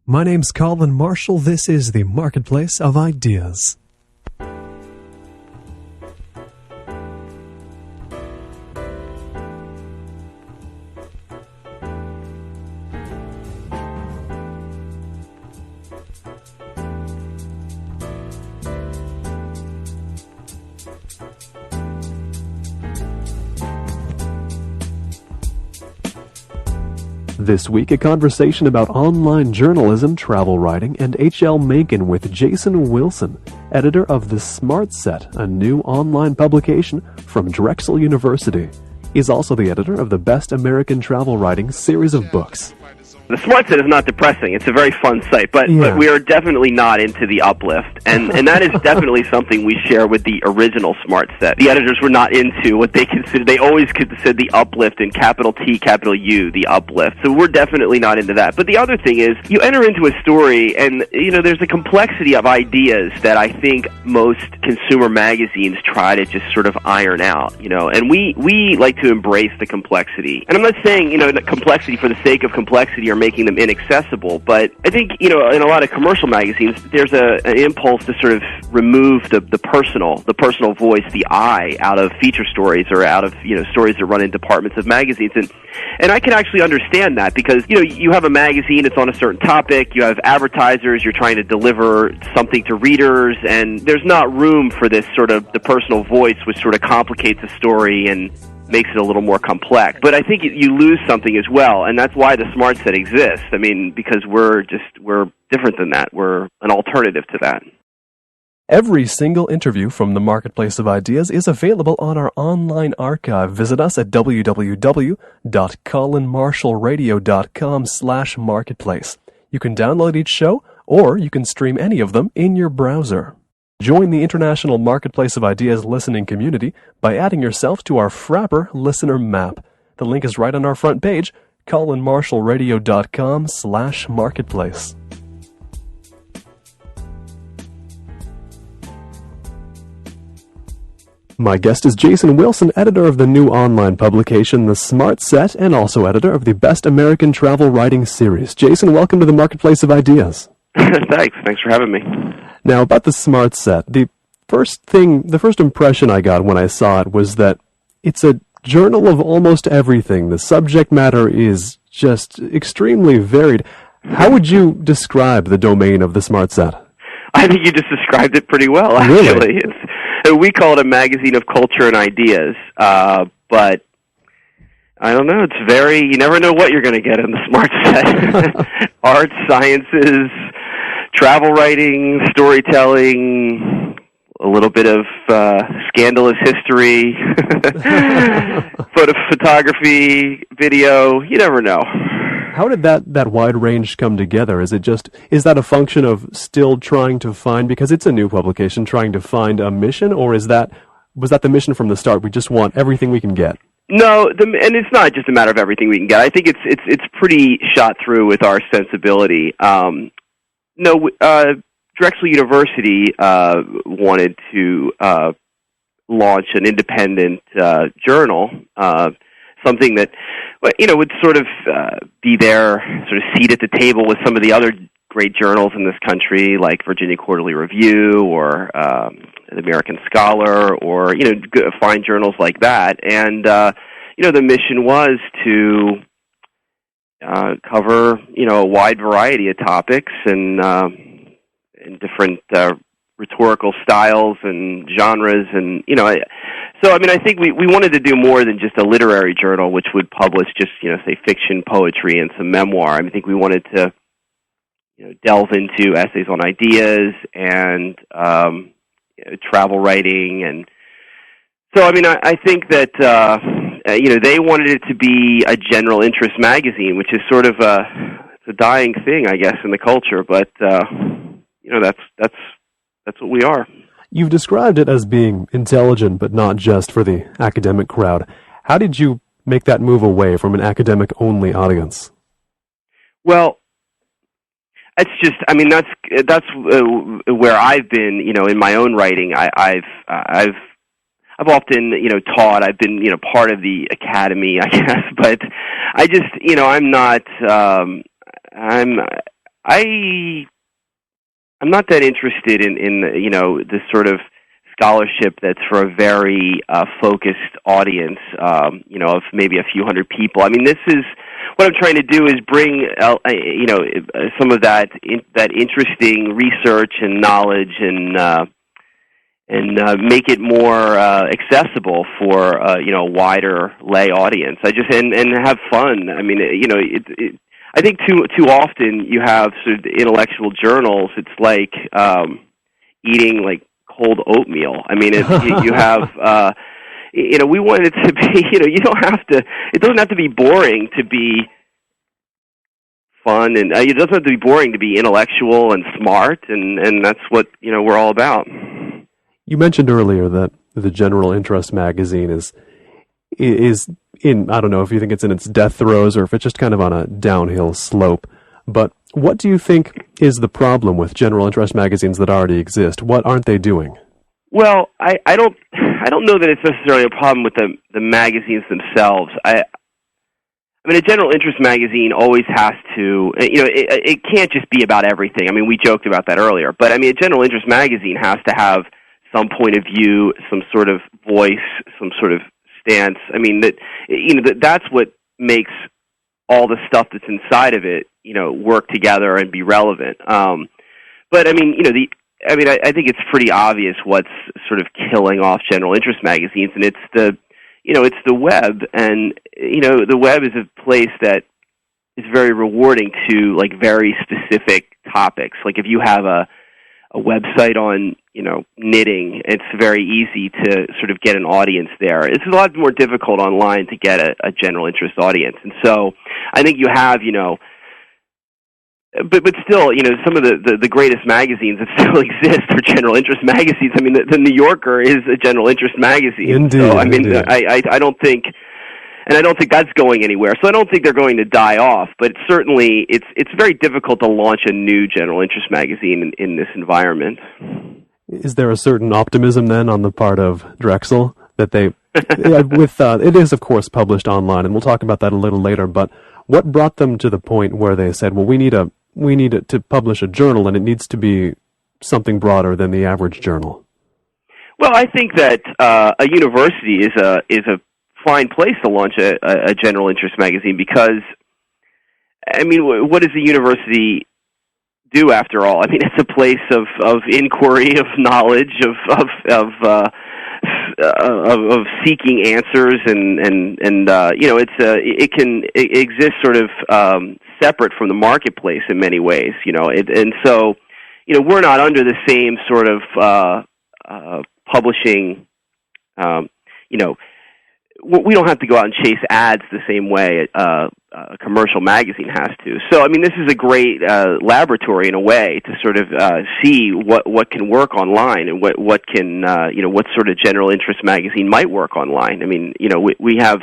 My name's Colin Marshall. This is the Marketplace of Ideas. This week, a conversation about online journalism, travel writing, and H.L. Mencken with Jason Wilson, editor of The Smart Set, a new online publication from Drexel University. He's also the editor of the Best American Travel Writing series of books. The Smart Set is not depressing. It's a very fun site, but we are definitely not into the uplift, and that is definitely something we share with the original Smart Set. The editors were not into what they considered. They always considered the uplift in capital T, capital U, the uplift. So we're definitely not into that. But the other thing is, you enter into a story, and there's a complexity of ideas that I think most consumer magazines try to just sort of iron out. And we like to embrace the complexity. And I'm not saying complexity for the sake of complexity or making them inaccessible, but I think in a lot of commercial magazines there's an impulse to sort of remove the personal voice, the I, out of feature stories or out of stories that run in departments of magazines, and I can actually understand that, because you have a magazine, it's on a certain topic, you have advertisers, you're trying to deliver something to readers, and there's not room for this sort of the personal voice, which sort of complicates a story and makes it a little more complex. But I think you lose something as well, and that's why the Smart Set exists. I mean, because we're different than that. We're an alternative to that. Every single interview from the Marketplace of Ideas is available on our online archive. Visit us at www.colinmarshallradio.com/marketplace. You can download each show, or you can stream any of them in your browser. Join the International Marketplace of Ideas listening community by adding yourself to our Frapper listener map. The link is right on our front page, colinmarshallradio.com/marketplace. My guest is Jason Wilson, editor of the new online publication, The Smart Set, and also editor of the Best American Travel Writing series. Jason, welcome to the Marketplace of Ideas. Thanks for having me. Now, about the Smart Set, the first impression I got when I saw it was that it's a journal of almost everything. The subject matter is just extremely varied. How would you describe the domain of the Smart Set? I think you just described it pretty well, actually. Really? We call it a magazine of culture and ideas, but I don't know. You never know what you're going to get in the Smart Set. Arts, sciences, travel writing, storytelling, a little bit of scandalous history, photography, video. You never know. How did that wide range come together? Is that a function of still trying to find, because it's a new publication, trying to find a mission, or was that the mission from the start? We just want everything we can get. No, and it's not just a matter of everything we can get. I think it's pretty shot through with our sensibility. Drexel University wanted to launch an independent journal, something that would sort of be their sort of seat at the table with some of the other great journals in this country, like Virginia Quarterly Review or the American Scholar, or fine journals like that. And the mission was to cover a wide variety of topics and different rhetorical styles and genres, and so I think we wanted to do more than just a literary journal which would publish just say fiction, poetry, and some memoir. I think we wanted to delve into essays on ideas and travel writing, and so I think that they wanted it to be a general interest magazine, which is sort of a dying thing, I guess, in the culture, but that's what we are. You've described it as being intelligent, but not just for the academic crowd. How did you make that move away from an academic-only audience? Well, it's just, that's where I've been, in my own writing. I've often, taught. I've been, part of the academy, I guess, but I just, I'm not, I'm not that interested in this sort of scholarship that's for a very focused audience, of maybe a few hundred people. I mean, this is what I'm trying to do is bring some of that interesting research and knowledge and make it more accessible for a wider lay audience. And have fun. I mean, I think too often you have sort of intellectual journals. It's like eating like cold oatmeal. I mean, you have we want it to be. You don't have to. It doesn't have to be boring to be fun, and it doesn't have to be boring to be intellectual and smart, and that's what we're all about. You mentioned earlier that the General Interest magazine is in, I don't know if you think it's in its death throes or if it's just kind of on a downhill slope, but what do you think is the problem with General Interest magazines that already exist? What aren't they doing? Well, I don't know that it's necessarily a problem with the magazines themselves. I mean, a General Interest magazine always has to, it can't just be about everything. I mean, we joked about that earlier, but I mean, a General Interest magazine has to have some point of view, some sort of voice, some sort of stance. I mean, that's what makes all the stuff that's inside of it, work together and be relevant. But I mean, I think it's pretty obvious what's sort of killing off General Interest magazines, and it's the web, and the web is a place that is very rewarding to like very specific topics. Like if you have a website on knitting, it's very easy to sort of get an audience there. It's a lot more difficult online to get a general interest audience, and so I think you have but still, some of the greatest magazines that still exist are general interest magazines. I mean, the New Yorker is a general interest magazine. Indeed. So, I mean, indeed. I don't think that's going anywhere. So I don't think they're going to die off. But certainly, it's very difficult to launch a new general interest magazine in this environment. Is there a certain optimism then on the part of Drexel that they, it is of course published online, and we'll talk about that a little later. But what brought them to the point where they said, well, we need to publish a journal, and it needs to be something broader than the average journal? Well, I think that a university is a fine place to launch a general interest magazine because, I mean, what does the university do after all? I mean, it's a place of inquiry, of knowledge, of seeking answers, and it can exist sort of separate from the marketplace in many ways, and so we're not under the same sort of publishing, we don't have to go out and chase ads the same way a commercial magazine has to. So, I mean, this is a great laboratory in a way to sort of see what can work online and what can what sort of general interest magazine might work online. I mean, we have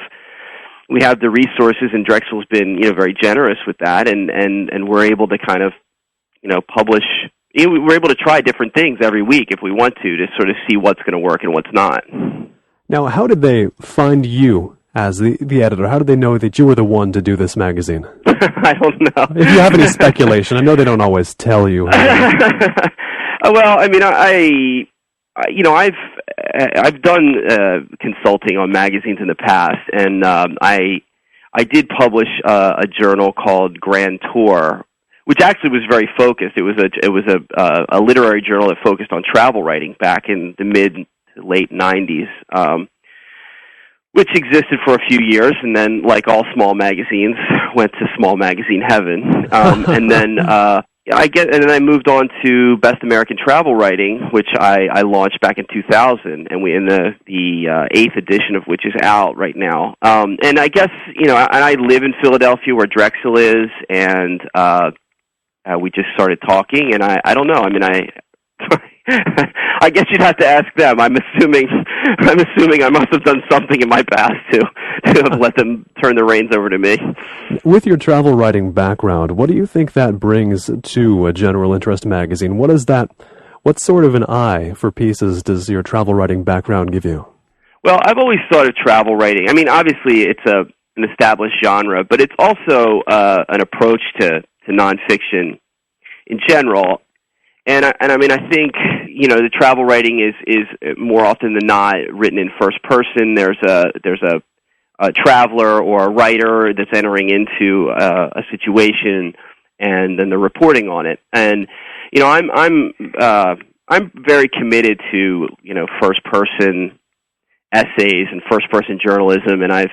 the resources, and Drexel's been very generous with that, and we're able to kind of publish. We're able to try different things every week if we want to sort of see what's going to work and what's not. Now, how did they find you as the editor? How did they know that you were the one to do this magazine? I don't know. If you have any speculation, I know they don't always tell you. Well, I mean, I've done consulting on magazines in the past, and I did publish a journal called Grand Tour, which actually was very focused. It was a literary journal that focused on travel writing back in the mid to late 90s, which existed for a few years, and then, like all small magazines, went to small magazine heaven. And then I moved on to Best American Travel Writing, which I launched back in 2000, and we in the 8th edition of which is out right now. And I guess and I live in Philadelphia, where Drexel is, and we just started talking, and I don't know. I mean, I guess you'd have to ask them. I'm assuming I must have done something in my past to have let them turn the reins over to me. With your travel writing background, what do you think that brings to a general interest magazine? What sort of an eye for pieces does your travel writing background give you? Well, I've always thought of travel writing. I mean, obviously it's an established genre, but it's also an approach to nonfiction in general. And I mean, I think, the travel writing is more often than not written in first person. There's a traveler or a writer that's entering into a situation, and then they're reporting on it. And I'm very committed to first person essays and first person journalism, and I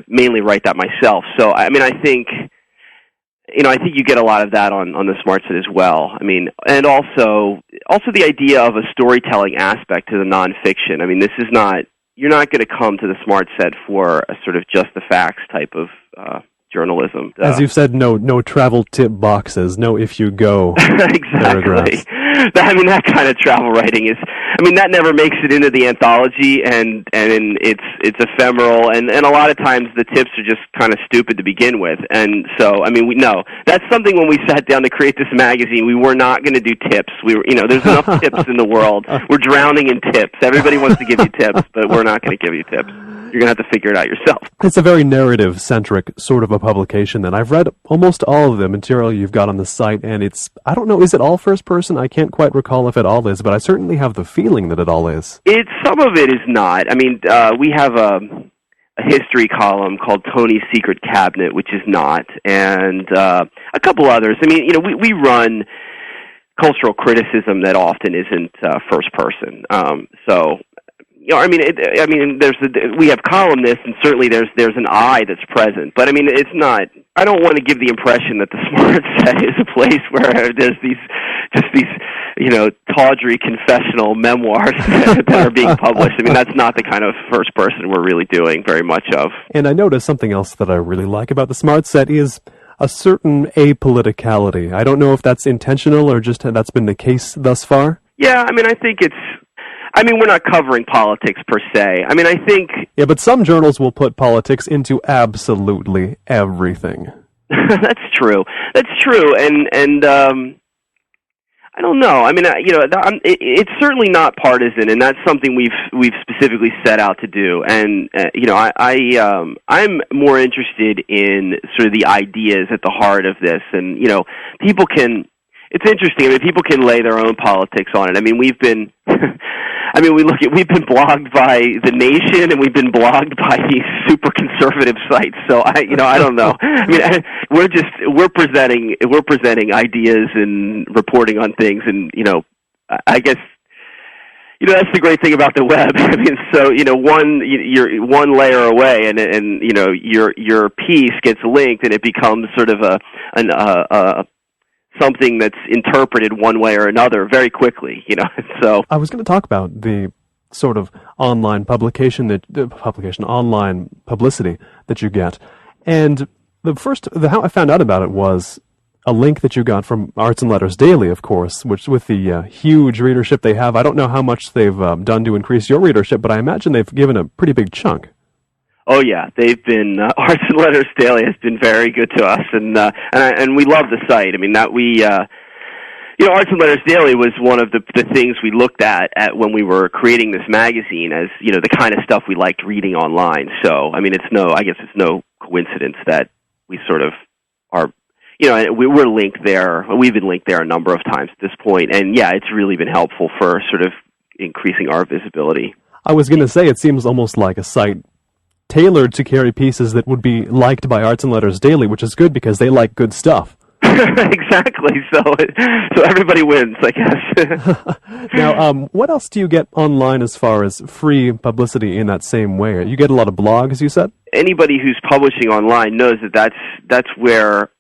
mainly write that myself. So I mean, I think you get a lot of that on the Smart Set as well. I mean, and also the idea of a storytelling aspect to the nonfiction. I mean, you're not going to come to the Smart Set for a sort of just the facts type of journalism. As you've said, no travel tip boxes, no if you go exactly. I mean, that kind of travel writing that never makes it into the anthology, and it's ephemeral, and a lot of times the tips are just kind of stupid to begin with. And so, I mean, we know that's something when we sat down to create this magazine, we were not going to do tips. We were, there's enough tips in the world. We're drowning in tips. Everybody wants to give you tips, but we're not going to give you tips. You're going to have to figure it out yourself. It's a very narrative-centric sort of a publication then. I've read almost all of the material you've got on the site, and I don't know, is it all first person? I can't quite recall if it all is, but I certainly have the feeling that it all is. Some of it is not. I mean, we have a history column called Tony's Secret Cabinet, which is not, and a couple others. I mean, we run cultural criticism that often isn't first person. We have columnists, and certainly there's an eye that's present. But I mean, it's not. I don't want to give the impression that the Smart Set is a place where there's these tawdry confessional memoirs that are being published. I mean, that's not the kind of first person we're really doing very much of. And I noticed something else that I really like about the Smart Set is a certain apoliticality. I don't know if that's intentional or just that's been the case thus far. Yeah, I mean, I think we're not covering politics per se. I mean, I think... Yeah, but some journals will put politics into absolutely everything. That's true. And I don't know. I mean, it's certainly not partisan, and that's something we've specifically set out to do. And I'm more interested in sort of the ideas at the heart of this, and people can. It's interesting. I mean, people can lay their own politics on it. I mean, we've been. We've been blogged by The Nation, and we've been blogged by these super conservative sites. So I don't know. I mean, we're presenting ideas and reporting on things, and I guess that's the great thing about the web. I mean, so you're one layer away, and your piece gets linked, and it becomes sort of a something that's interpreted one way or another very quickly, So I was going to talk about the sort of online online publicity that you get, and how I found out about it was a link that you got from Arts and Letters Daily, of course, which with the huge readership they have. I don't know how much they've done to increase your readership, but I imagine they've given a pretty big chunk. Oh yeah, they've been Arts and Letters Daily has been very good to us, and we love the site. I mean, that we Arts and Letters Daily was one of the things we looked at when we were creating this magazine as the kind of stuff we liked reading online. So I mean, I guess it's no coincidence that we sort of are. We're linked there. We've been linked there a number of times at this point, and yeah, it's really been helpful for sort of increasing our visibility. I was going to say, it seems almost like a site tailored to carry pieces that would be liked by Arts and Letters Daily, which is good because they like good stuff. Exactly. So everybody wins, I guess. Now, what else do you get online as far as free publicity in that same way? You get a lot of blogs, you said? Anybody who's publishing online knows that's where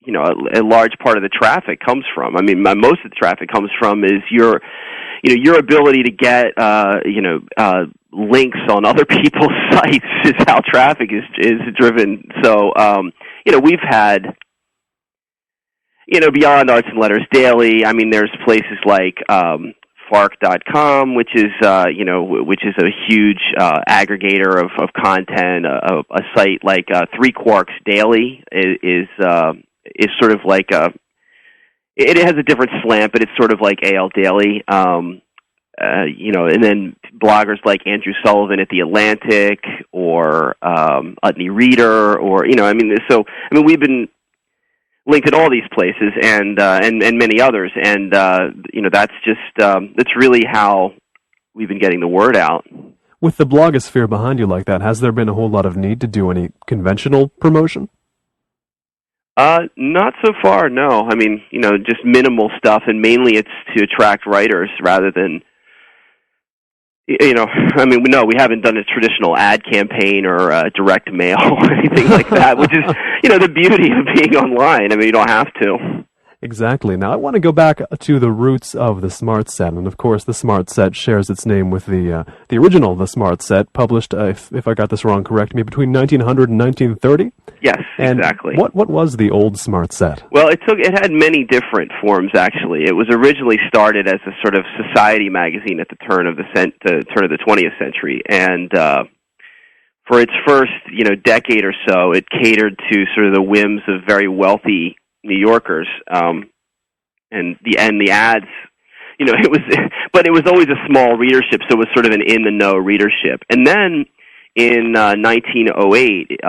a large part of the traffic comes from. I mean, most of the traffic comes from is your ability to get links on other people's sites is how traffic is driven. So we've had beyond Arts and Letters Daily. I mean, there's places like Fark.com, which is a huge aggregator of content. A site like Three Quarks Daily is sort of like it has a different slant, but it's sort of like AL Daily. And then bloggers like Andrew Sullivan at The Atlantic or Utney Reader, or we've been linked at all these places and many others. And that's just that's really how we've been getting the word out. With the blogosphere behind you like that, has there been a whole lot of need to do any conventional promotion? Not so far, no. I mean, just minimal stuff, and mainly it's to attract writers rather than, no, we haven't done a traditional ad campaign or direct mail or anything like that, which is, the beauty of being online. I mean, you don't have to. Exactly. Now, I want to go back to the roots of the Smart Set, and of course, the Smart Set shares its name with the original, the Smart Set, published, if I got this wrong, correct me, between 1900 and 1930. Yes, and exactly. What was the old Smart Set? Well, it had many different forms. Actually, it was originally started as a sort of society magazine at the turn of the 20th century, and for its first decade or so, it catered to sort of the whims of very wealthy New Yorkers, and the ads, but it was always a small readership, so it was sort of an in-the-know readership. And then in 1908,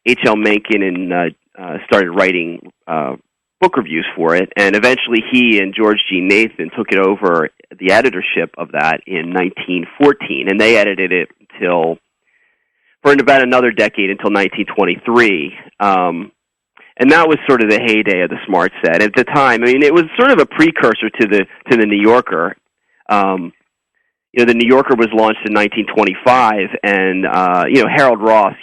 H.L. Mencken started writing book reviews for it, and eventually he and George G. Nathan took it over the editorship of that in 1914, and they edited it for about another decade until 1923. And that was sort of the heyday of the Smart Set. At the time, I mean, it was sort of a precursor to the New Yorker. The New Yorker was launched in 1925, and Harold Ross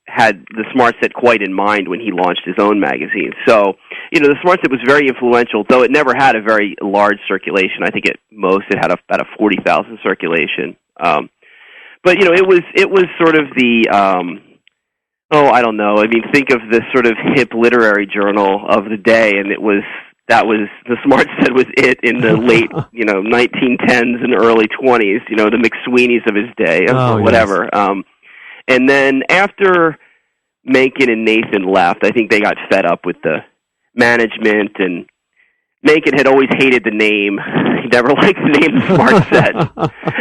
had the Smart Set quite in mind when he launched his own magazine. So, the Smart Set was very influential, though it never had a very large circulation. I think at most it had about a 40,000 circulation. But it was sort of the I don't know. I mean, think of this sort of hip literary journal of the day, and the Smart Set was it in the late 1910s and early 20s. The McSweeney's of his day, or whatever. Yes. And then after Mencken and Nathan left, I think they got fed up with the management, and Mencken had always hated the name. He never liked the name the Smart Set,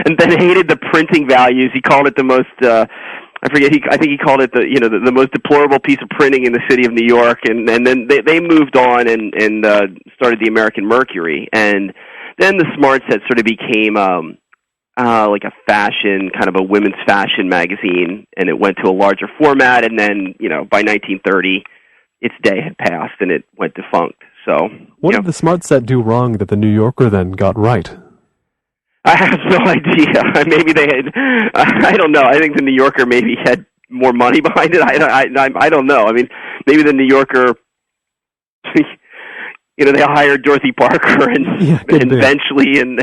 and then hated the printing values. He called it the most. I forget. I think he called it the most deplorable piece of printing in the city of New York. And then they moved on and started the American Mercury, and then the Smart Set sort of became like a fashion, kind of a women's fashion magazine, and it went to a larger format. And then by 1930, its day had passed and it went defunct. So what did the Smart Set do wrong that the New Yorker then got right? I have no idea. Maybe they had. I don't know. I think the New Yorker maybe had more money behind it. I don't know. I mean, maybe the New Yorker. They hired Dorothy Parker and Benchley and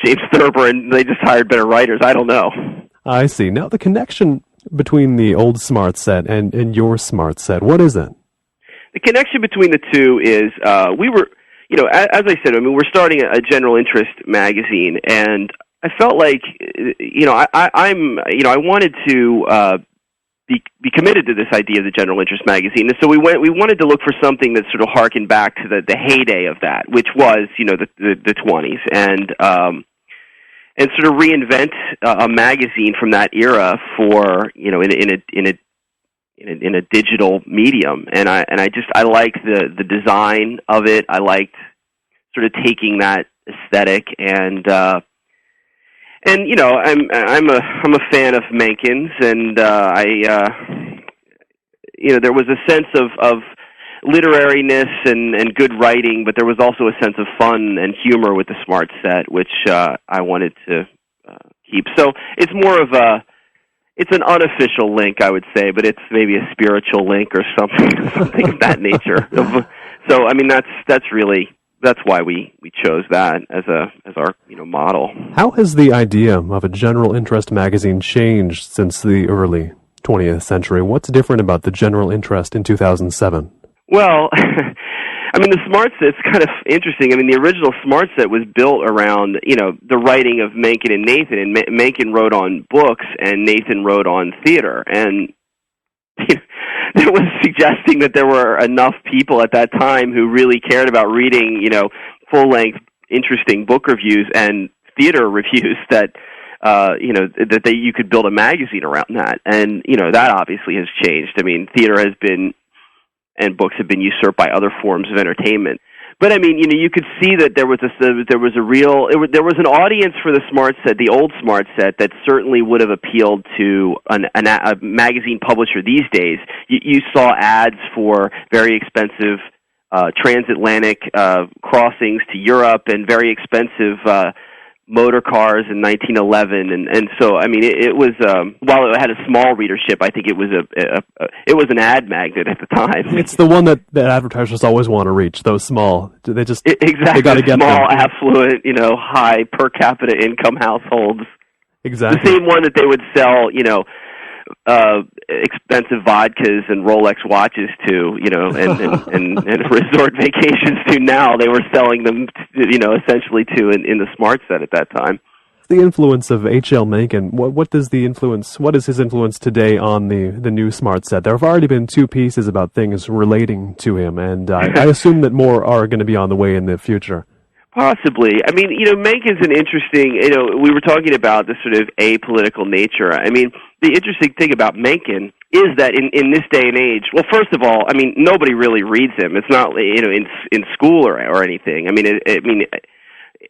James Thurber, and they just hired better writers. I don't know. I see. Now, the connection between the old Smart Set and your Smart Set, what is it? The connection between the two is we were. As I said, I mean, we're starting a general interest magazine, and I felt like, I wanted to be committed to this idea of the general interest magazine, and so we wanted to look for something that sort of harkened back to the heyday of that, which was, the 20s, and sort of reinvent a magazine from that era for, in a digital medium, and I liked the design of it. I liked sort of taking that aesthetic, and I'm a fan of Mencken's, and there was a sense of literariness and good writing, but there was also a sense of fun and humor with the Smart Set, which I wanted to keep. So it's more of it's an unofficial link, I would say, but it's maybe a spiritual link or something of that nature. So, I mean, that's why we chose that as our model. How has the idea of a general interest magazine changed since the early 20th century? What's different about the general interest in 2007? Well, I mean, the Smart Set's kind of interesting. I mean, the original Smart Set was built around, the writing of Mencken and Nathan, and Mencken wrote on books and Nathan wrote on theater. And it was suggesting that there were enough people at that time who really cared about reading, full-length, interesting book reviews and theater reviews that that you could build a magazine around that. And, that obviously has changed. I mean, theater has been, and books have been usurped by other forms of entertainment. But I mean, you could see that there was an audience for the Smart Set, the old Smart Set, that certainly would have appealed to a magazine publisher these days. You saw ads for very expensive transatlantic crossings to Europe and very expensive motor cars in 1911, and so I mean it was while it had a small readership, I think it was an ad magnet at the time. It's the one that advertisers always want to reach. Those small, they just exactly they got to get small, them. Affluent, high per capita income households. Exactly the same one that they would sell, expensive vodkas and Rolex watches to, and resort vacations to. Now they were selling them, essentially to in the Smart Set at that time. The influence of H.L. Mencken. What is his influence today on the new Smart Set? There have already been 2 pieces about things relating to him, and I assume that more are going to be on the way in the future. Possibly. I mean, Mencken's an interesting, we were talking about the sort of apolitical nature. I mean, the interesting thing about Mencken is that in this day and age, well, first of all, I mean, nobody really reads him. It's not, in school or anything. I mean,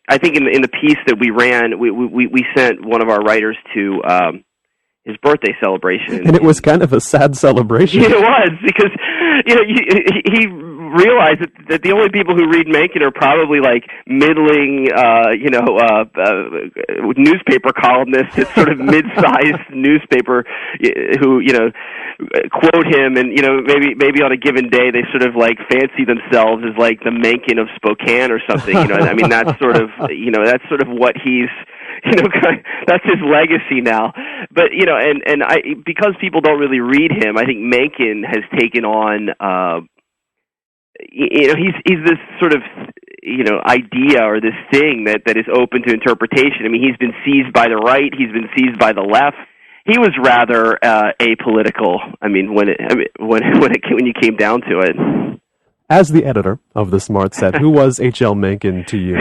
I think in the piece that we ran, we sent one of our writers to his birthday celebration. And it was kind of a sad celebration. Yeah, it was, because, he realized that the only people who read Mencken are probably like middling, newspaper columnists at sort of mid-sized newspaper who, quote him, and maybe on a given day they sort of like fancy themselves as like the Mencken of Spokane or something. I mean, that's sort of what he's. That's his legacy now. But because people don't really read him, I think Mencken has taken on. He's this sort of idea or this thing that is open to interpretation. I mean, he's been seized by the right, he's been seized by the left. He was rather apolitical. I mean, when you came down to it. As the editor of the Smart Set, who was H.L. Mencken to you?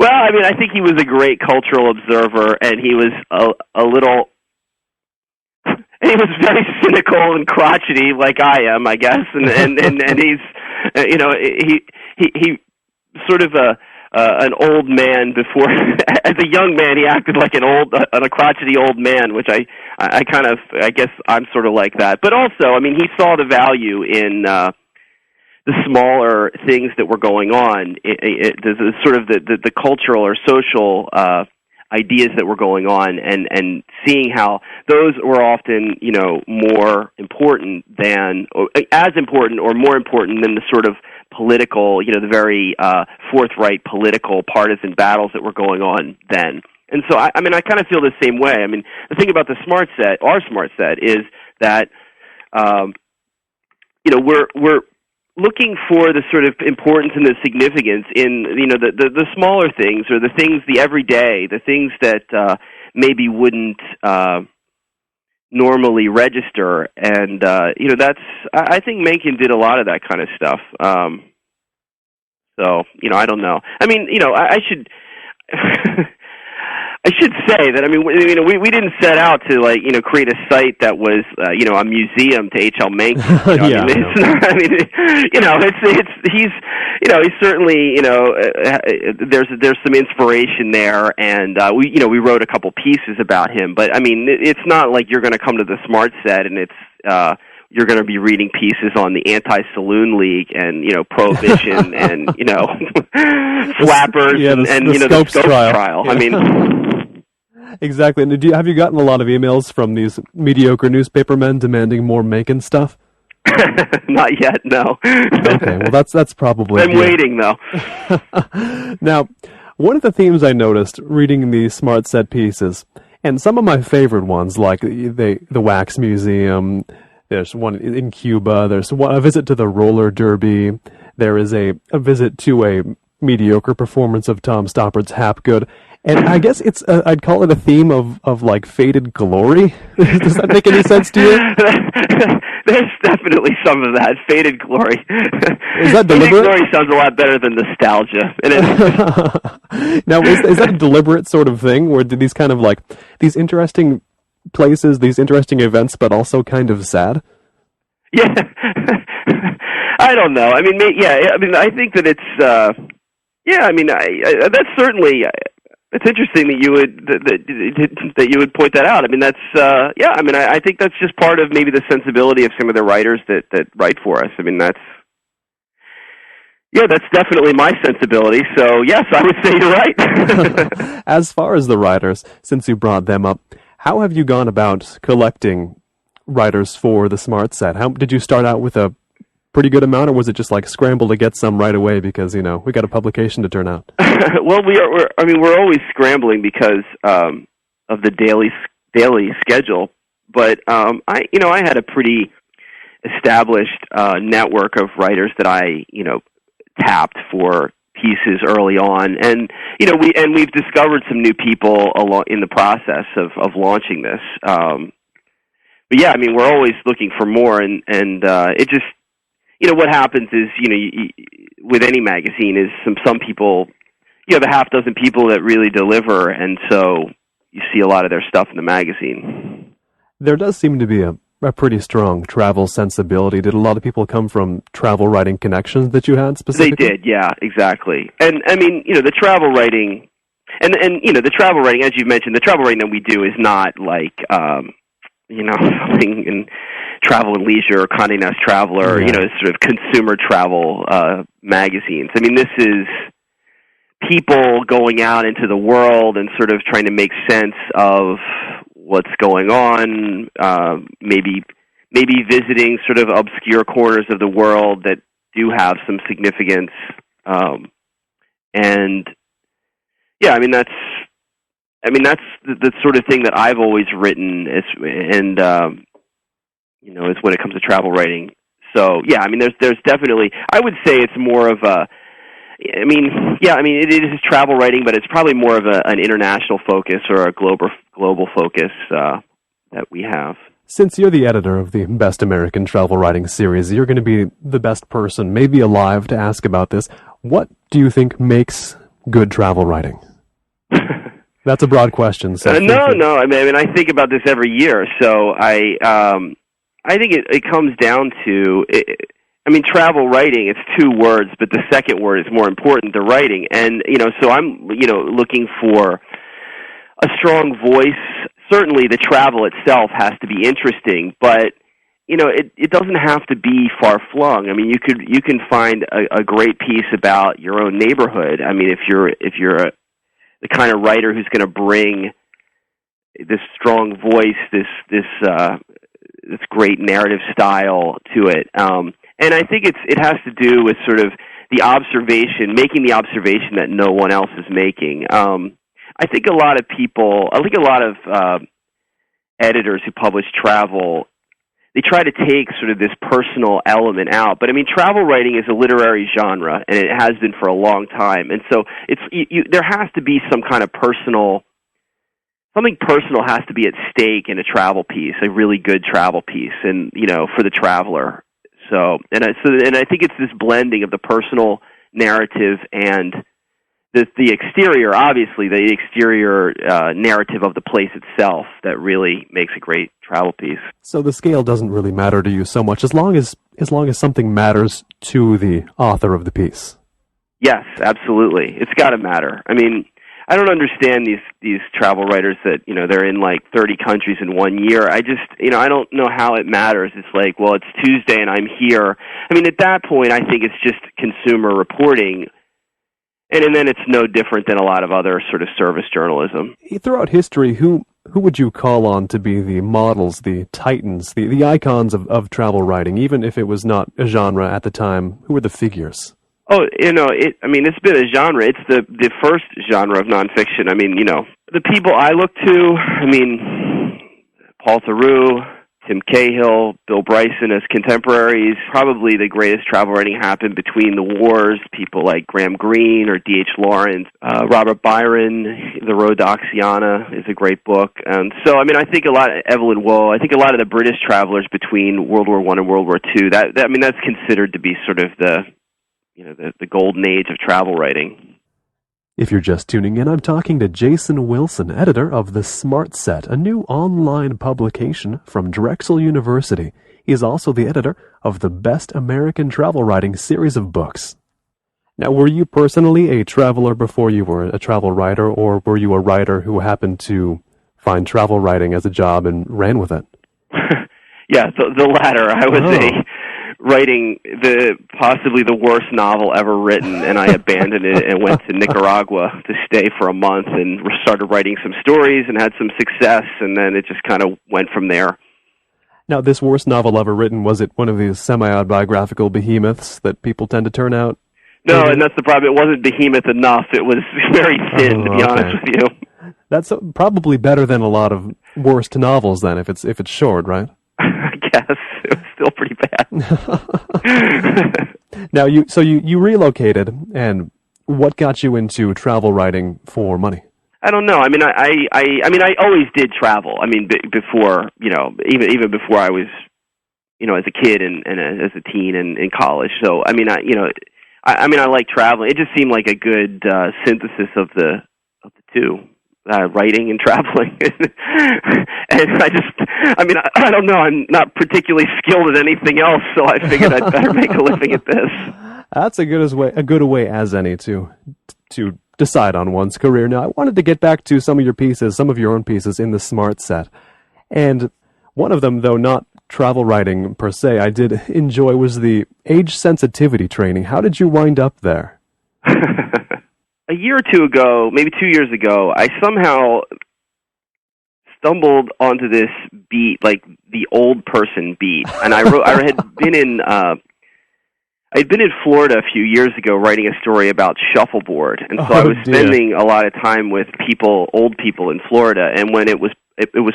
Well, I mean, I think he was a great cultural observer, and he was he was very cynical and crotchety, like I am, I guess, and he's, he sort of an old man before. As a young man, he acted like a crotchety old man, which I guess I'm sort of like that. But also, I mean, he saw the value in the smaller things that were going on, the sort of the cultural or social ideas that were going on, and seeing how those were often, more important than, or as important or more important than the sort of political, the very forthright political partisan battles that were going on then. And so, I mean, I kind of feel the same way. I mean, the thing about the Smart Set, our Smart Set, is that, we're looking for the sort of importance and the significance in, the smaller things, or the things, the everyday, the things that maybe wouldn't normally register. And, I think Mencken did a lot of that kind of stuff. So, I don't know. I mean, I should... I should say that, I mean, we didn't set out to, create a site that was, a museum to H.L. Mencken. He's certainly, there's some inspiration there, and we wrote a couple pieces about him, but I mean, it's not like you're going to come to the Smart Set and it's, you're going to be reading pieces on the Anti-Saloon League and, Prohibition and, flappers and the Scopes trial. Yeah. I mean... Exactly. And have you gotten a lot of emails from these mediocre newspapermen demanding more Mencken stuff? Not yet, no. Okay, well that's probably... I'm waiting, though. Now, one of the themes I noticed reading the Smart Set pieces, and some of my favorite ones, like the Wax Museum, there's one in Cuba, there's a visit to the roller derby, there is a visit to a mediocre performance of Tom Stoppard's Hapgood, And I guess it's, I'd call it a theme of like faded glory. Does that make any sense to you? There's definitely some of that. Faded glory. Is that deliberate? Faded glory sounds a lot better than nostalgia. Now, is that a deliberate sort of thing, where these kind of like, these interesting places, these interesting events, but also kind of sad? Yeah. I don't know. I mean, I think that it's, that's certainly... It's interesting that you would point that out. I mean, that's I think that's just part of maybe the sensibility of some of the writers that write for us. I mean, that's definitely my sensibility. So yes, I would say you're right. As far as the writers, since you brought them up, how have you gone about collecting writers for the Smart Set? How did you start out with a pretty good amount, or was it just like scramble to get some right away because, you know, we got a publication to turn out? Well, we're always scrambling because of the daily schedule. But I had a pretty established network of writers that I tapped for pieces early on, and we've discovered some new people along in the process of launching this. But yeah, I mean, we're always looking for more, and it just. What happens is, with any magazine is some people, you have a half dozen people that really deliver, and so you see a lot of their stuff in the magazine. There does seem to be a pretty strong travel sensibility. Did a lot of people come from travel writing connections that you had specifically? They did, yeah, exactly. And I mean, the travel writing, and the travel writing, as you mentioned, the travel writing that we do is not like, something in Travel and Leisure or Condé Nast Traveler, sort of consumer travel magazines. I mean, this is people going out into the world and sort of trying to make sense of what's going on, maybe visiting sort of obscure corners of the world that do have some significance. And yeah, I mean, that's the sort of thing that I've always written, is when it comes to travel writing. So yeah, I mean, there's definitely, I would say it's more of it is travel writing, but it's probably more of an international focus or a global focus that we have. Since you're the editor of the Best American Travel Writing Series, you're going to be the best person, maybe alive, to ask about this. What do you think makes good travel writing? That's a broad question. So no. I mean, I think about this every year. So I think it comes down to, travel writing, it's two words, but the second word is more important, the writing. And, so I'm, looking for a strong voice. Certainly the travel itself has to be interesting, but, it doesn't have to be far-flung. I mean, you can find a great piece about your own neighborhood. I mean, if you're the kind of writer who's going to bring this strong voice, this great narrative style to it. And I think it has to do with sort of making the observation that no one else is making. I think a lot of editors who publish travel, they try to take sort of this personal element out. But I mean, travel writing is a literary genre, and it has been for a long time. And so there has to be some kind of something personal has to be at stake in a travel piece, a really good travel piece, and for the traveler. So I think it's this blending of the personal narrative and the exterior, obviously the exterior narrative of the place itself, that really makes a great travel piece. So the scale doesn't really matter to you so much, as long as something matters to the author of the piece. Yes, absolutely. It's got to matter. I mean, I don't understand these travel writers that, they're in like 30 countries in 1 year. I just, I don't know how it matters. It's like, well, it's Tuesday and I'm here. I mean, at that point, I think it's just consumer reporting. And then it's no different than a lot of other sort of service journalism. Throughout history, who would you call on to be the models, the titans, the icons of travel writing, even if it was not a genre at the time? Who were the figures? Oh, it's been a genre. It's the first genre of nonfiction. I mean, the people I look to, Paul Theroux, Tim Cahill, Bill Bryson as contemporaries. Probably the greatest travel writing happened between the wars. People like Graham Greene or D.H. Lawrence. Robert Byron, The Rhodoxiana is a great book. So, I mean, I think Evelyn Waugh, I think a lot of the British travelers between World War I and World War II, that's considered to be sort of the golden age of travel writing. If you're just tuning in, I'm talking to Jason Wilson, editor of The Smart Set, a new online publication from Drexel University. He is also the editor of the Best American Travel Writing series of books. Now, were you personally a traveler before you were a travel writer, or were you a writer who happened to find travel writing as a job and ran with it? Yeah, the latter. I was writing possibly the worst novel ever written, and I abandoned it and went to Nicaragua to stay for a month and started writing some stories and had some success, and then it just kind of went from there. Now, this worst novel ever written, was it one of these semi-autobiographical behemoths that people tend to turn out? No, and that's the problem. It wasn't behemoth enough. It was very thin, to be honest with you. That's probably better than a lot of worst novels, then, if it's short, right? I guess. It was still pretty bad. Now, you relocated, and what got you into travel writing for money? I don't know. I mean, I always did travel. I mean, before, even before I was, as a kid and as a teen and in college. So, I mean, I like traveling. It just seemed like a good synthesis of the two. Writing and traveling. And I don't know, I'm not particularly skilled at anything else, so I figured I'd better make a living at this. That's a good way as any to decide on one's career. Now, I wanted to get back to some of your own pieces in the Smart Set. And one of them, though not travel writing per se, I did enjoy was the age sensitivity training. How did you wind up there? A year or two ago, maybe 2 years ago, I somehow stumbled onto this beat, like the old person beat, and I had been in Florida a few years ago writing a story about shuffleboard, and so I was spending a lot of time with old people in Florida, and when it was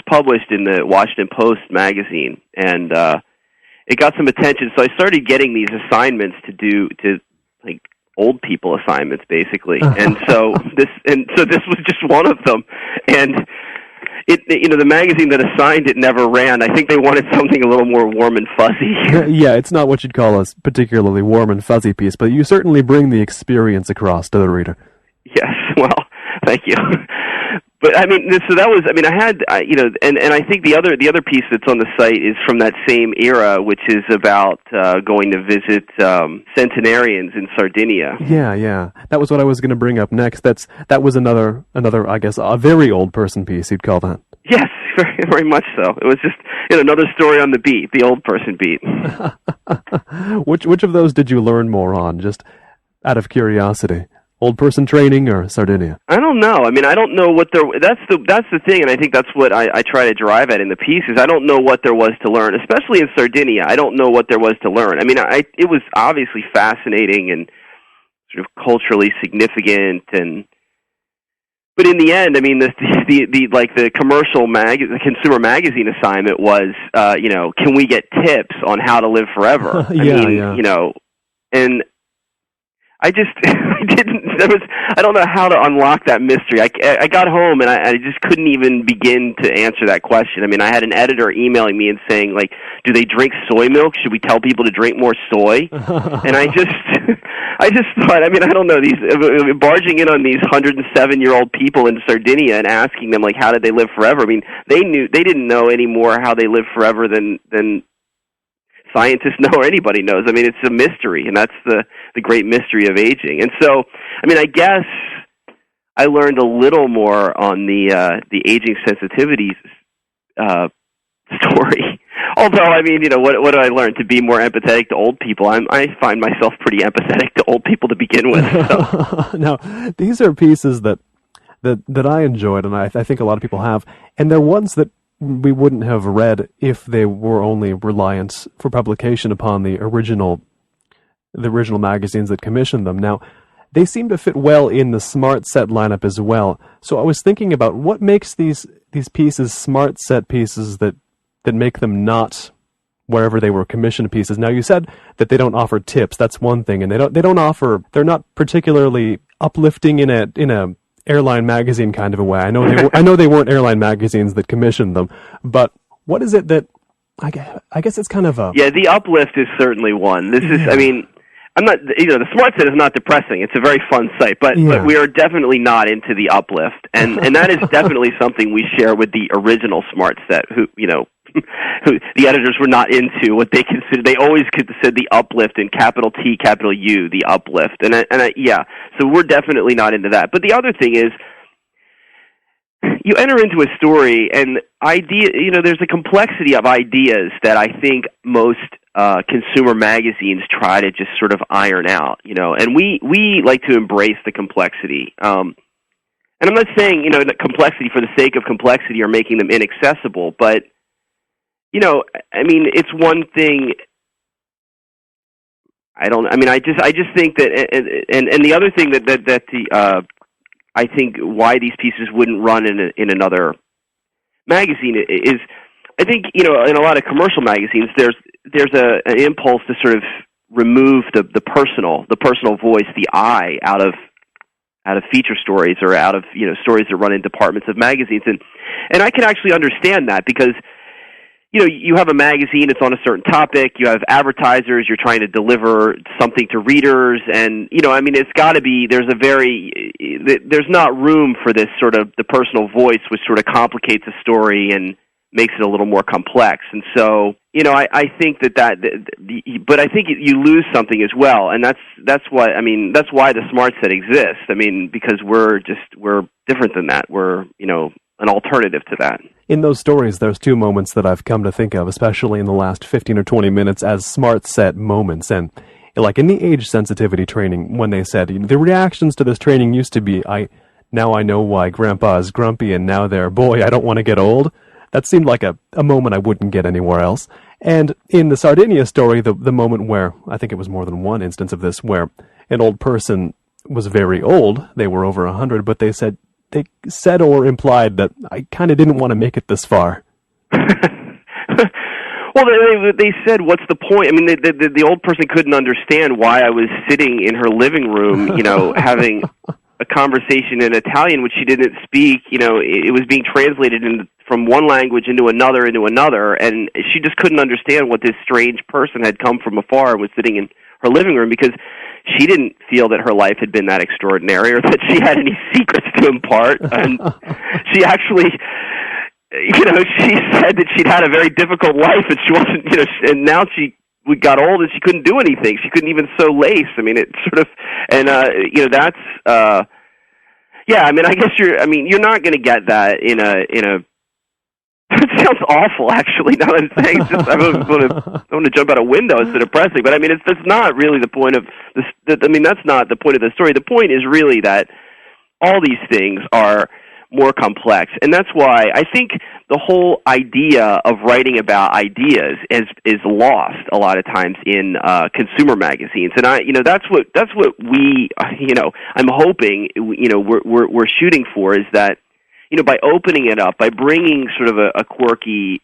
published in the Washington Post magazine, and it got some attention, so I started getting these assignments to old people assignments, basically, and so this was just one of them, and the magazine that assigned it never ran. I think they wanted something a little more warm and fuzzy. Yeah, it's not what you'd call a particularly warm and fuzzy piece, but you certainly bring the experience across to the reader. Yes, well, thank you. But I mean, so that was. I mean, I had, and I think the other piece that's on the site is from that same era, which is about going to visit centenarians in Sardinia. Yeah, that was what I was going to bring up next. That was another, I guess, a very old person piece. You'd call that. Yes, very, very much so. It was just another story on the beat, the old person beat. Which of those did you learn more on? Just out of curiosity. Old person training or Sardinia? I don't know. I mean, I don't know what that's the thing, and I think that's what I try to drive at in the piece is I don't know what there was to learn, especially in Sardinia. I don't know what there was to learn. I mean, it was obviously fascinating and sort of culturally significant, but in the end, I mean, the commercial the consumer magazine assignment was, can we get tips on how to live forever? And I don't know how to unlock that mystery. I got home and I just couldn't even begin to answer that question. I mean, I had an editor emailing me and saying, like, do they drink soy milk? Should we tell people to drink more soy? And I just thought, I mean, I don't know, barging in on these 107-year-old people in Sardinia and asking them, like, how did they live forever? I mean, they didn't know any more how they live forever than scientists know or anybody knows. I mean, it's a mystery, and that's the great mystery of aging. And so, I mean, I guess I learned a little more on the aging sensitivities story. Although, I mean, what do I learn? To be more empathetic to old people. I find myself pretty empathetic to old people to begin with. So. Now, these are pieces that I enjoyed, and I think a lot of people have, and they're ones that we wouldn't have read if they were only reliant for publication upon the original magazines that commissioned them. Now, they seem to fit well in the Smart Set lineup as well. So I was thinking about what makes these pieces Smart Set pieces that make them not wherever they were commissioned pieces? Now, you said that they don't offer tips. That's one thing, and they're not particularly uplifting in a airline magazine kind of a way. I know they weren't airline magazines that commissioned them, but what is it that I guess it's kind of a... Yeah, the uplift is certainly one. This is, I mean, I'm not, the Smart Set is not depressing. It's a very fun site, but we are definitely not into the uplift, and that is definitely something we share with the original Smart Set, who the editors were not into what they considered. They always considered the uplift in capital T, capital U, the uplift, so we're definitely not into that. But the other thing is, you enter into a story, and there's a complexity of ideas that I think most consumer magazines try to just sort of iron out, and we like to embrace the complexity. And I'm not saying, the complexity for the sake of complexity or making them inaccessible, but, it's one thing. I just think that, and the other thing that I think why these pieces wouldn't run in another magazine is, I think, in a lot of commercial magazines, there's an impulse to sort of remove the personal voice, the I out of feature stories or out of stories that run in departments of magazines, and I can actually understand that because you have a magazine, it's on a certain topic, you have advertisers, you're trying to deliver something to readers, and it's got to be there's not room for this sort of the personal voice, which sort of complicates a story and makes it a little more complex. And so, I think but I think you lose something as well, and that's why the Smart Set exists. Because we're different than that. We're an alternative to that. In those stories, there's two moments that I've come to think of, especially in the last 15 or 20 minutes, as Smart Set moments. And like in the age sensitivity training, when they said, the reactions to this training used to be, now I know why Grandpa is grumpy, and now they're, boy, I don't want to get old. That seemed like a moment I wouldn't get anywhere else. And in the Sardinia story, the moment where, I think it was more than one instance of this, where an old person was very old, they were over 100, but they said or implied that I kind of didn't want to make it this far. Well, they said, what's the point? The old person couldn't understand why I was sitting in her living room, having a conversation in Italian, which she didn't speak. It was being translated from one language into another, and she just couldn't understand what this strange person had come from afar and was sitting in her living room, because she didn't feel that her life had been that extraordinary or that she had any secrets to impart. And she actually, she said that she'd had a very difficult life, and she wasn't, and now we got old and she couldn't do anything. She couldn't even sew lace. It's sort of, and, that's, I guess you're not going to get that in a, it sounds awful, actually, now that I'm saying it's just, I want to jump out a window. It's so depressing, but that's not really the point of this. That's not the point of the story. The point is really that all these things are more complex, and that's why I think the whole idea of writing about ideas is lost a lot of times in consumer magazines. And that's what we I'm hoping we're shooting for, is that by opening it up, by bringing sort of a quirky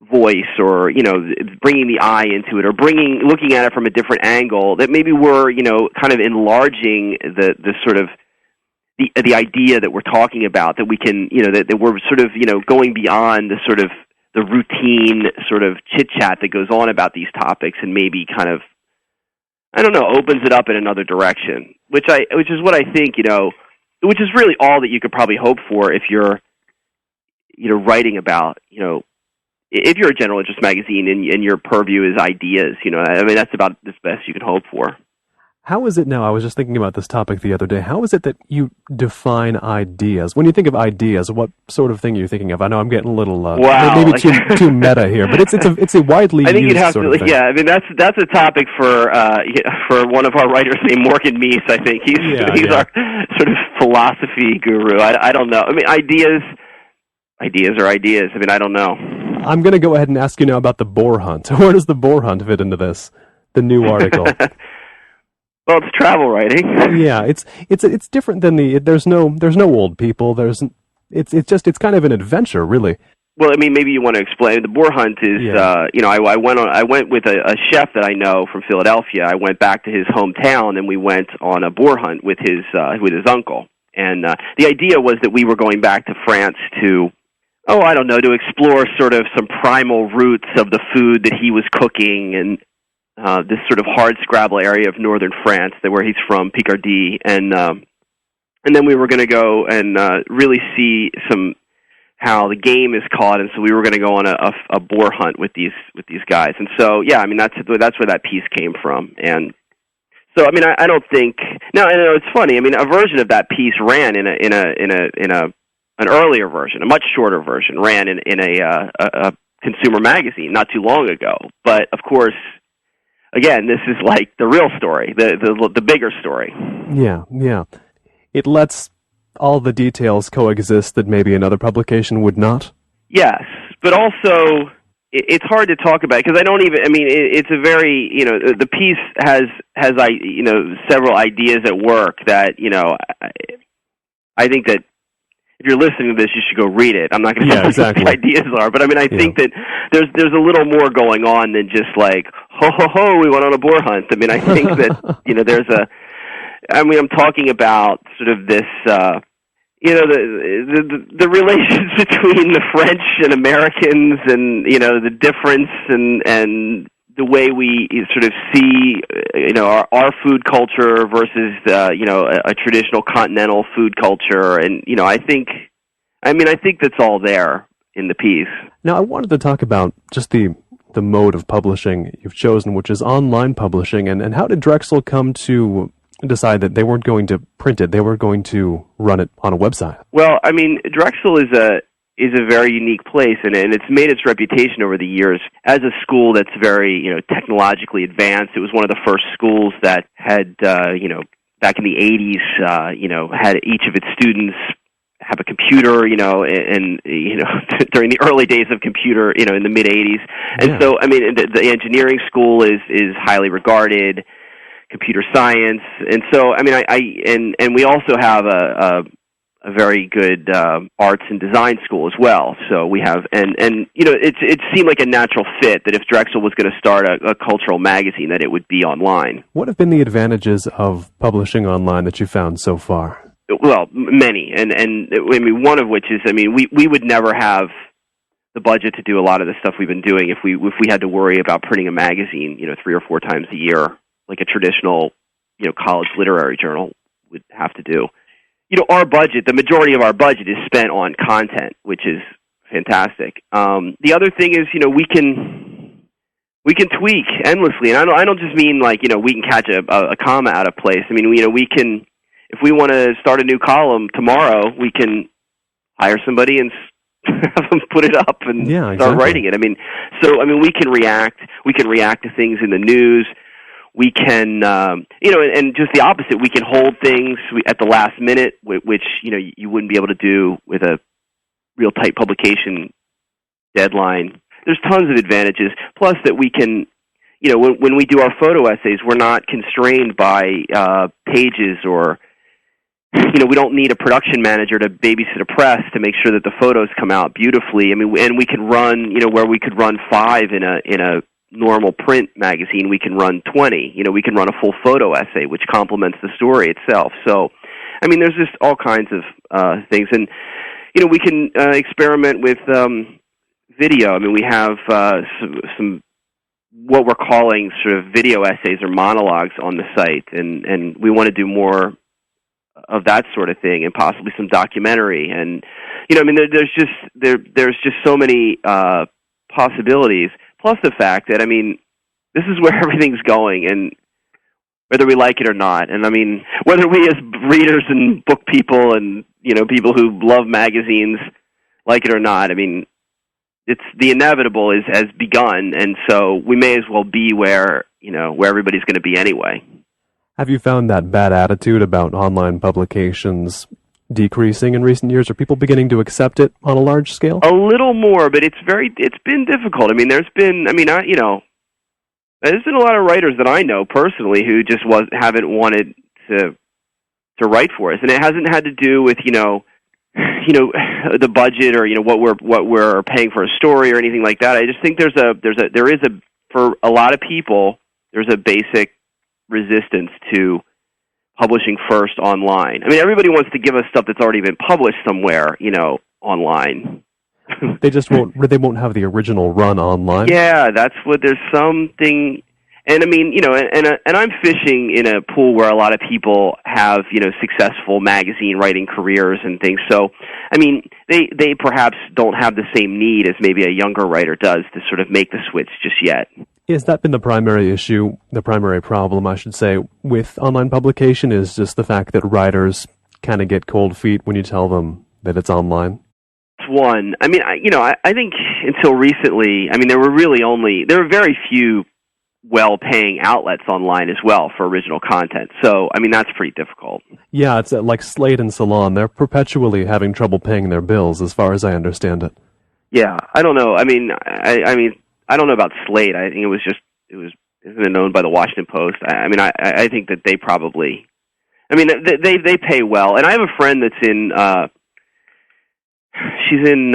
voice, or bringing the eye into it, or looking at it from a different angle, that maybe we're kind of enlarging the sort of the idea that we're talking about, that we can that we're sort of going beyond the sort of the routine sort of chit chat that goes on about these topics, and maybe kind of opens it up in another direction, which is what I think which is really all that you could probably hope for if you're, writing about, if you're a general interest magazine and your purview is ideas, that's about the best you can hope for. How is it now? I was just thinking about this topic the other day. How is it that you define ideas? When you think of ideas, what sort of thing are you thinking of? I know I'm getting a little maybe too meta here, but it's a widely used you'd have sort to, of thing. Yeah, that's a topic for one of our writers named Morgan Meese. I think he's our sort of philosophy guru. I don't know. Ideas are ideas. I don't know. I'm going to go ahead and ask you now about the boar hunt. Where does the boar hunt fit into this? The new article. Well, it's travel writing. Yeah, it's different than there's no old people. It's kind of an adventure, really. Well, I mean, maybe you want to explain. The boar hunt is, I went with a chef that I know from Philadelphia. I went back to his hometown, and we went on a boar hunt with his uncle. And the idea was that we were going back to France to, to explore sort of some primal roots of the food that he was cooking, and this sort of hardscrabble area of northern France, where he's from, Picardy, and then we were going to go and really see how the game is caught, and so we were going to go on a boar hunt with these guys. And so, yeah, I mean, that's where that piece came from. And so, I mean, I don't think now. I know it's funny. I mean, a version of that piece ran in an earlier version, a much shorter version, ran in a consumer magazine not too long ago. But of course, again, this is like the real story, the bigger story. Yeah. It lets all the details coexist that maybe another publication would not? Yes, but also it's hard to talk about because it's a very, the piece has several ideas at work that, I think that if you're listening to this, you should go read it. I'm not going to tell you what the ideas are, but I mean, I think that there's a little more going on than just like, ho, we went on a boar hunt. I mean, I think that, I'm talking about sort of this, the relations between the French and Americans, and the difference and the way we sort of see our food culture versus a traditional continental food culture, and I think that's all there in the piece. Now, I wanted to talk about just the mode of publishing you've chosen, which is online publishing, and how did Drexel come to decide that they weren't going to print it, they were going to run it on a website? Well, I mean, Drexel is a very unique place, and it's made its reputation over the years as a school that's very, technologically advanced. It was one of the first schools that had, back in the 80s, had each of its students have a computer, and during the early days of computer, in the mid-80s. And so, I mean, the engineering school is highly regarded, computer science, and so I mean, and we also have a very good arts and design school as well. So we have, and it seemed like a natural fit that if Drexel was going to start a cultural magazine, that it would be online. What have been the advantages of publishing online that you found so far? Well, many, and I mean, one of which is, I mean, we would never have the budget to do a lot of the stuff we've been doing if we had to worry about printing a magazine, 3 or 4 times a year, like a traditional, college literary journal would have to do. Our budget, the majority of our budget is spent on content, which is fantastic. The other thing is, we can tweak endlessly, and I don't just mean like, we can catch a comma out of place. I mean, we can, if we want to start a new column tomorrow, we can hire somebody and have them put it up and start writing it. I mean, we can react to things in the news. We can, and just the opposite. We can hold things at the last minute, which, you wouldn't be able to do with a real tight publication deadline. There's tons of advantages. Plus that we can, when we do our photo essays, we're not constrained by pages or, we don't need a production manager to babysit a press to make sure that the photos come out beautifully. I mean, and we can run, where we could run 5 in a normal print magazine, we can run 20. We can run a full photo essay, which complements the story itself. So, I mean, there's just all kinds of things. And, we can experiment with video. I mean, we have some what we're calling sort of video essays or monologues on the site, and we want to do more of that sort of thing, and possibly some documentary. And, I mean, there's just so many possibilities. Plus the fact that, I mean, this is where everything's going, and whether we like it or not. And I mean, whether we as readers and book people and, people who love magazines like it or not, I mean, it's the inevitable has begun, and so we may as well be where everybody's going to be anyway. Have you found that bad attitude about online publications decreasing in recent years? Are people beginning to accept it on a large scale? A little more, but it's been difficult. I mean, there's been a lot of writers that I know personally who just haven't wanted to write for us, and it hasn't had to do with the budget or what we're paying for a story or anything like that. I just think for a lot of people there's a basic resistance to publishing first online. I mean, everybody wants to give us stuff that's already been published somewhere, online. They won't have the original run online. Yeah, there's something. And I mean, and I'm fishing in a pool where a lot of people have, successful magazine writing careers and things. So, I mean, they perhaps don't have the same need as maybe a younger writer does to sort of make the switch just yet. Has that been the primary issue, the primary problem, I should say, with online publication, is just the fact that writers kind of get cold feet when you tell them that it's online? It's one. I mean, I think until recently, I mean, there were very few well-paying outlets online as well for original content. So, I mean, that's pretty difficult. Yeah, it's like Slate and Salon. They're perpetually having trouble paying their bills, as far as I understand it. Yeah, I don't know. I mean, I don't know about Slate. I think isn't it known by the Washington Post? I think that they probably, they pay well. And I have a friend that's she's in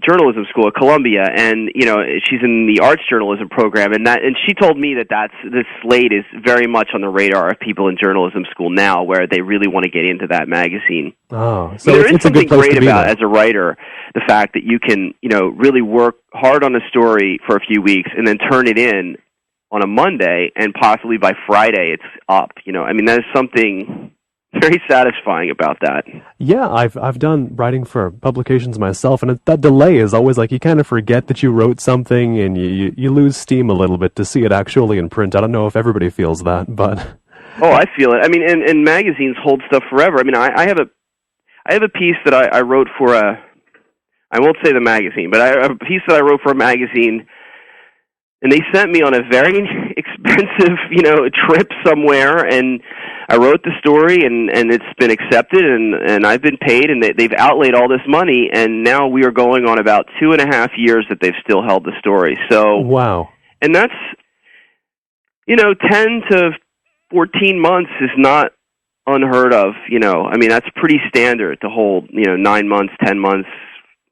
journalism school at Columbia, and she's in the arts journalism program, and she told me that this Slate is very much on the radar of people in journalism school now, where they really want to get into that magazine. Oh, so there is something great about there. As a writer, the fact that you can really work hard on a story for a few weeks and then turn it in on a Monday, and possibly by Friday it's up. That is something very satisfying about that. Yeah, I've done writing for publications myself, and that delay is always like you kind of forget that you wrote something, and you lose steam a little bit to see it actually in print. I don't know if everybody feels that, but oh, I feel it. I mean, and magazines hold stuff forever. I mean, I have a piece that I wrote for I won't say the magazine, but a piece that I wrote for a magazine. And they sent me on a very expensive, trip somewhere, and I wrote the story, and it's been accepted, and I've been paid, and they've outlaid all this money, and now we are going on about 2.5 years that they've still held the story. So wow, and that's 10 to 14 months is not unheard of. That's pretty standard to hold 9 months, 10 months,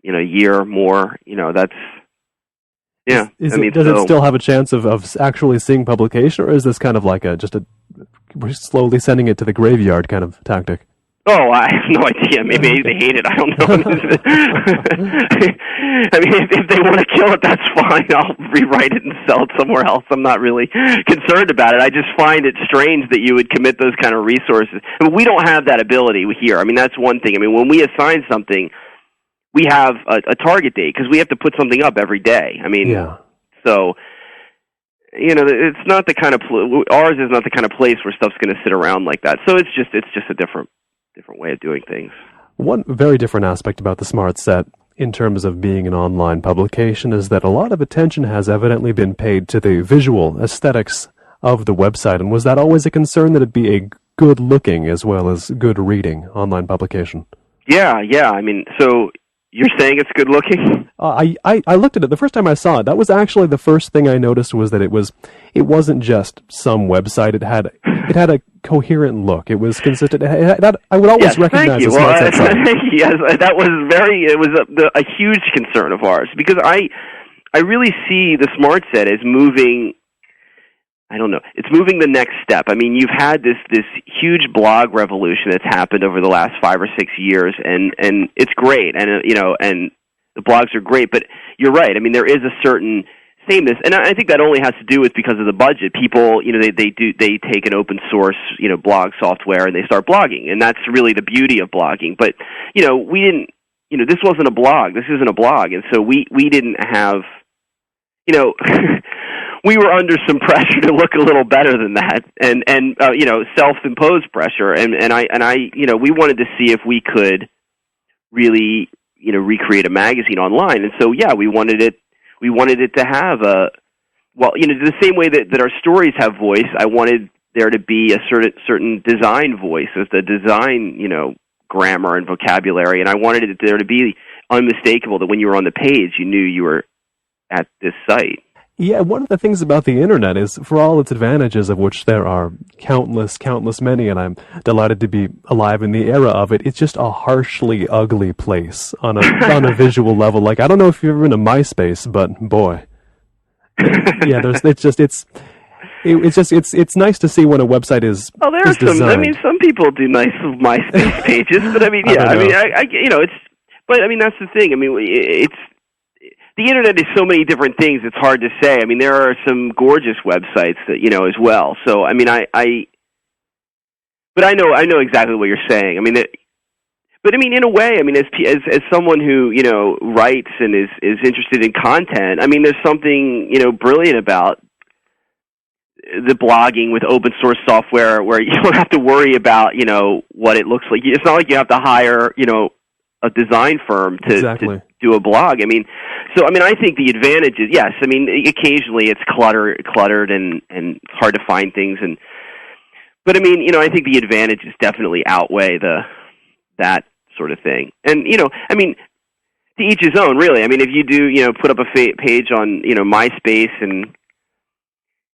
a year more. That's. Yeah, does it still have a chance of actually seeing publication, or is this kind of like we're slowly sending it to the graveyard kind of tactic? Oh, I have no idea. Maybe they hate it. I don't know. If they want to kill it, that's fine. I'll rewrite it and sell it somewhere else. I'm not really concerned about it. I just find it strange that you would commit those kind of resources. We don't have that ability here. That's one thing. When we assign something, we have a target date because we have to put something up every day. Yeah. So, it's not the kind of ours is not the kind of place where stuff's going to sit around like that. So it's just a different way of doing things. One very different aspect about the Smart Set in terms of being an online publication is that a lot of attention has evidently been paid to the visual aesthetics of the website. And was that always a concern, that it be a good looking as well as good reading online publication? Yeah. So you're saying it's good looking? I looked at it the first time I saw it. That was actually the first thing I noticed, was that it wasn't just some website. It had a coherent look. It was consistent. I would always recognize the Smart Set site. Yes, that was it was a huge concern of ours, because I really see the Smart Set as moving. I don't know. It's moving the next step. You've had this huge blog revolution that's happened over the last 5 or 6 years, and it's great, and and the blogs are great. But you're right. There is a certain sameness, and I think that only has to do with because of the budget. People, they take an open source, blog software, and they start blogging, and that's really the beauty of blogging. But we didn't. This wasn't a blog. This isn't a blog, and so we didn't have. We were under some pressure to look a little better than that, and self-imposed pressure, and we wanted to see if we could really recreate a magazine online, and so we wanted it to have the same way that our stories have voice. I wanted there to be a certain design voice, as the design grammar and vocabulary, and I wanted it there to be unmistakable, that when you were on the page you knew you were at this site. Yeah, one of the things about the internet is, for all its advantages, of which there are countless many, and I'm delighted to be alive in the era of it, it's just a harshly ugly place on a visual level. Like, I don't know if you've ever been to MySpace, but boy, yeah, it's nice to see when a website is. Oh, there are some. Designed. I mean, some people do nice MySpace pages, but I mean, yeah, but I mean, that's the thing. I mean, the internet is so many different things. It's hard to say. I mean, there are some gorgeous websites that as well. So I mean, but I know exactly what you're saying. I mean, but I mean, in a way, I mean, as someone who writes and is interested in content, I mean, there's something brilliant about the blogging with open source software where you don't have to worry about what it looks like. It's not like you have to hire a design firm to do a blog. I mean, so I mean, I think the advantage is, yes, I mean, occasionally it's cluttered and hard to find things, but I mean, I think the advantages definitely outweigh that sort of thing. And I mean, to each his own, really. I mean, if you do put up a page on MySpace and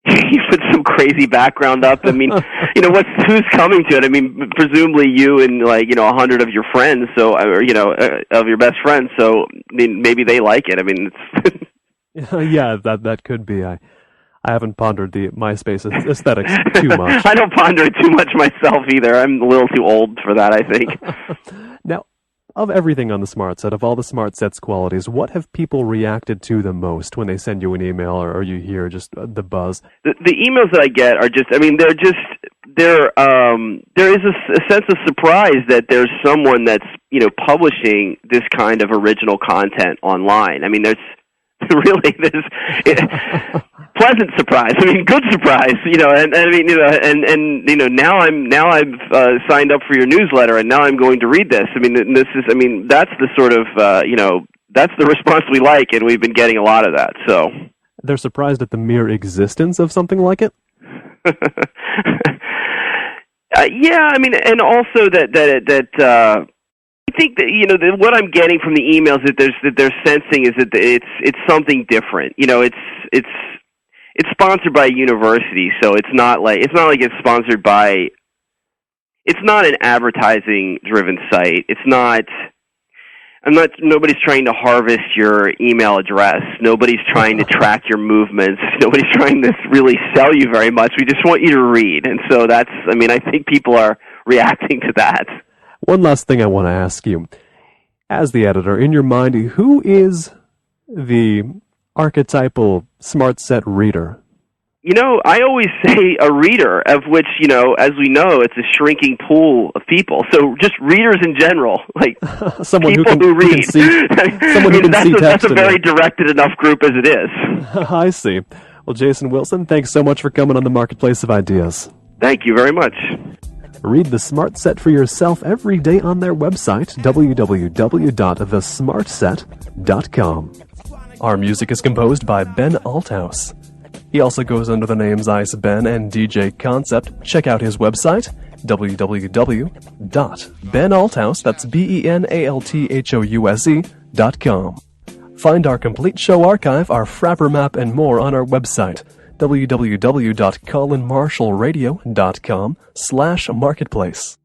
you put some crazy background up, I mean, who's coming to it? I mean, presumably you and 100 of your friends, so or of your best friends. So I mean, maybe they like it. I mean, it's yeah, that could be. I haven't pondered the MySpace aesthetics too much. I don't ponder it too much myself either. I'm a little too old for that, I think. Now, of everything on the Smart Set, of all the Smart Set's qualities, what have people reacted to the most when they send you an email or you hear just the buzz? The emails that I get are just, I mean, there is a sense of surprise that there's someone that's, publishing this kind of original content online. I mean, there's pleasant surprise. I mean, good surprise. And I mean, now I've signed up for your newsletter, and now I'm going to read this. I mean, that's the sort of that's the response we like, and we've been getting a lot of that. So they're surprised at the mere existence of something like it. Yeah, I mean, and also that. I think that what I'm getting from the emails that they're sensing is that it's something different. It's sponsored by a university, so it's not like it's sponsored by. It's not an advertising driven site. Nobody's trying to harvest your email address. Nobody's trying to track your movements. Nobody's trying to really sell you very much. We just want you to read, and so I think people are reacting to that. One last thing I want to ask you. As the editor, in your mind, who is the archetypal Smart Set reader? I always say a reader, of which, as we know, it's a shrinking pool of people. So just readers in general, like someone people who read. That's a very directed enough group as it is. I see. Well, Jason Wilson, thanks so much for coming on the Marketplace of Ideas. Thank you very much. Read the Smart Set for yourself every day on their website, www.thesmartset.com. Our music is composed by Ben Althouse. He also goes under the names Ice Ben and DJ Concept. Check out his website, www.benalthouse, that's BENALTHOUSE.com. Find our complete show archive, our Frapper map, and more on our website, www.colinmarshallradio.com/marketplace.